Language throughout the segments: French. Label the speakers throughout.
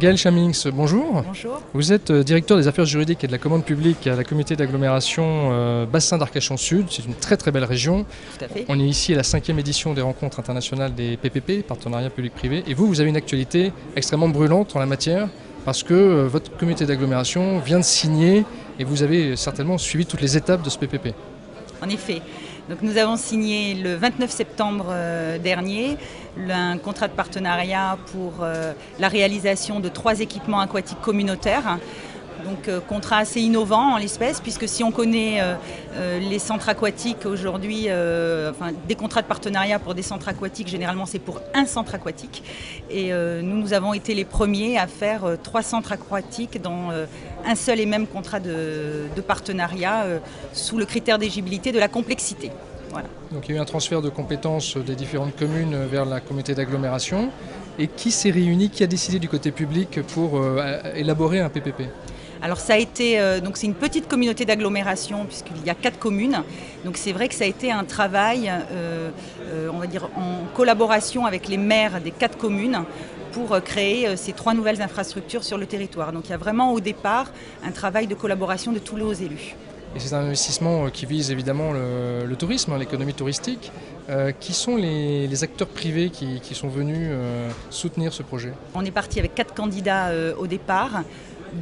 Speaker 1: Gaël Chamings, bonjour.
Speaker 2: Bonjour.
Speaker 1: Vous êtes directeur des affaires juridiques et de la commande publique à la communauté d'agglomération Bassin d'Arcachon Sud. C'est une très très belle région.
Speaker 2: Tout à fait.
Speaker 1: On est ici à la 5e édition des rencontres internationales des PPP, partenariats public-privé. Et vous avez une actualité extrêmement brûlante en la matière parce que votre communauté d'agglomération vient de signer et vous avez certainement suivi toutes les étapes de ce PPP.
Speaker 2: En effet. Donc nous avons signé le 29 septembre dernier un contrat de partenariat pour la réalisation de 3 équipements aquatiques communautaires. Donc contrat assez innovant en l'espèce, puisque si on connaît les centres aquatiques aujourd'hui, des contrats de partenariat pour des centres aquatiques, généralement c'est pour un centre aquatique. Et nous avons été les premiers à faire 3 centres aquatiques dans un seul et même contrat de partenariat sous le critère d'éligibilité de la complexité. Voilà.
Speaker 1: Donc il y a eu un transfert de compétences des différentes communes vers la communauté d'agglomération. Et qui s'est réuni, qui a décidé du côté public pour élaborer un PPP ?
Speaker 2: Alors ça a été, donc c'est une petite communauté d'agglomération puisqu'il y a 4 communes. Donc c'est vrai que ça a été un travail, on va dire en collaboration avec les maires des 4 communes pour créer ces 3 nouvelles infrastructures sur le territoire. Donc il y a vraiment au départ un travail de collaboration de tous les élus.
Speaker 1: Et c'est un investissement qui vise évidemment le tourisme, l'économie touristique. Qui sont les acteurs privés qui sont venus soutenir ce projet ?
Speaker 2: On est parti avec 4 candidats au départ.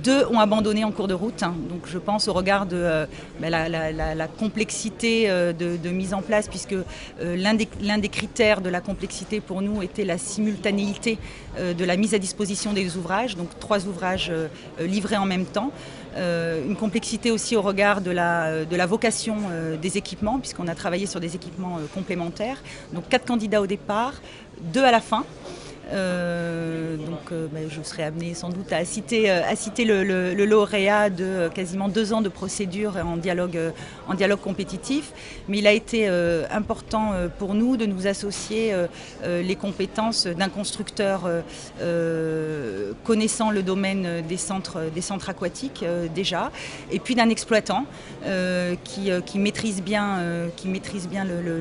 Speaker 2: 2 ont abandonné en cours de route, donc je pense au regard de la complexité de mise en place, puisque l'un des critères de la complexité pour nous était la simultanéité de la mise à disposition des ouvrages, donc 3 ouvrages livrés en même temps. Une complexité aussi au regard de la vocation des équipements, puisqu'on a travaillé sur des équipements complémentaires. Donc 4 candidats au départ, 2 à la fin. Je serai amenée sans doute à citer le lauréat de quasiment 2 ans de procédure en dialogue compétitif. Mais il a été important pour nous de nous associer les compétences d'un constructeur connaissant le domaine des centres aquatiques déjà, et puis d'un exploitant qui maîtrise bien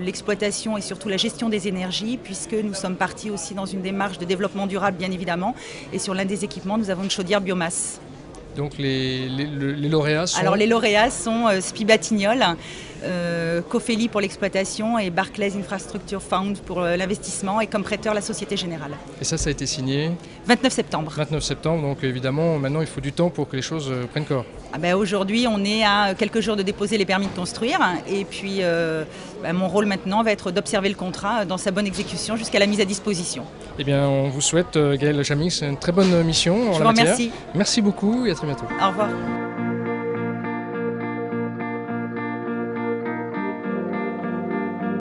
Speaker 2: l'exploitation et surtout la gestion des énergies, puisque nous sommes partis aussi dans une démarche de développement durable bien évidemment, et sur l'un des équipements nous avons une chaudière biomasse.
Speaker 1: Donc les lauréats sont...
Speaker 2: Alors les lauréats sont Spibatignol, Cofeli pour l'exploitation et Barclays Infrastructure Fund pour l'investissement, et comme prêteur la Société Générale.
Speaker 1: Et ça a été signé
Speaker 2: 29 septembre.
Speaker 1: 29 septembre, donc évidemment maintenant il faut du temps pour que les choses prennent corps.
Speaker 2: Aujourd'hui on est à quelques jours de déposer les permis de construire, et puis mon rôle maintenant va être d'observer le contrat dans sa bonne exécution jusqu'à la mise à disposition.
Speaker 1: Eh bien on vous souhaite, Gaël Chamings, une très bonne mission en la matière.
Speaker 2: Je vous remercie.
Speaker 1: Merci beaucoup et à très bientôt.
Speaker 2: Au revoir.